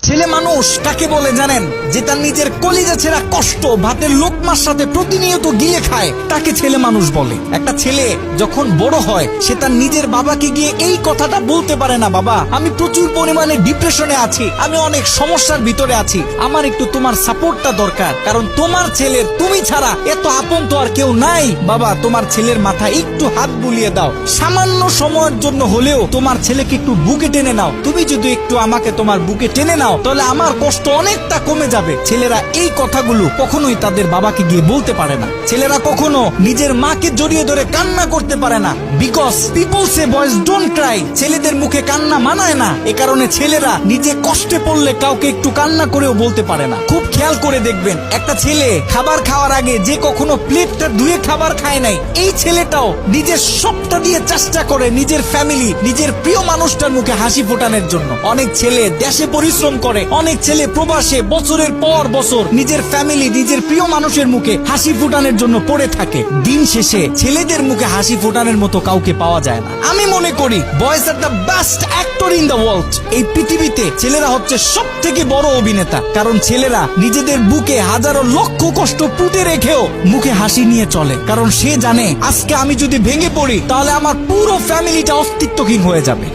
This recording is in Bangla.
ছেলে মানুষ কাকে বলে জানেন? যে তার নিজের কলিজা ছেঁড়া কষ্ট ভাতের লোকমার সাথে প্রতিনিয়ত গিলে খায়, তাকে ছেলে মানুষ বলে। একটা ছেলে যখন বড় হয় সে তার নিজের বাবাকে গিয়ে এই কথাটা বলতে পারে না, বাবা আমি প্রচুর পরিমাণে ডিপ্রেশনে আছি, আমি অনেক সমস্যার ভিতরে আছি, আমার একটু তোমার সাপোর্টটা দরকার, কারণ তোমার ছেলের তুমি ছাড়া এত আপন তো আর কেউ নাই। বাবা তোমার ছেলের মাথায় একটু হাত বুলিয়ে দাও, সামান্য সময়ের জন্য হলেও তোমার ছেলেকে একটু বুকে টেনে নাও। তুমি যদি একটু আমাকে তোমার বুকে টেনে নাও তাহলে আমার কষ্ট অনেকটা কমে যাবে। ছেলেরা এই কথাগুলো কখনোই তাদের বাবাকে গিয়ে বলতে পারে না। ছেলেরা কখনো নিজের মাকে জড়িয়ে ধরে কান্না করতে পারে না, because people say boys don't Cry. ছেলেদের মুখে কান্না মানায় না, এ কারণে ছেলেরা নিজে কষ্টে পড়লে কাউকে একটু কান্না করেও বলতে পারে না। খুব খেয়াল করে দেখবেন, একটা ছেলে খাবার খাওয়ার আগে যে কখনো প্লেটটা ধুয়ে খাবার খায় নাই, এই ছেলেটাও নিজের সবটা দিয়ে চেষ্টা করে নিজের ফ্যামিলি, নিজের প্রিয় মানুষটার মুখে হাসি ফোটানোর জন্য। অনেক ছেলে দেশে পরিশ্রম করে, অনেক ছেলে প্রবাসে বছরের পর বছর নিজের ফ্যামিলি, নিজের প্রিয় মানুষের মুখে হাসি ফোটানোর জন্য পড়ে থাকে। দিন শেষে ছেলেদের মুখে হাসি ফোটানোর মতো কাউকে পাওয়া যায় না। আমি মনে করি boys are the best actor in the world. এই পৃথিবীতে ছেলেরা হচ্ছে সব থেকে বড় অভিনেতা, কারণ ছেলেরা নিজেদের বুকে হাজারো লক্ষ কষ্ট পুঁতে রেখেও মুখে হাসি নিয়ে চলে, কারণ সে জানে আজকে আমি যদি ভেঙে পড়ি তাহলে আমার পুরো ফ্যামিলিটা অস্তিত্বহীন হয়ে যাবে।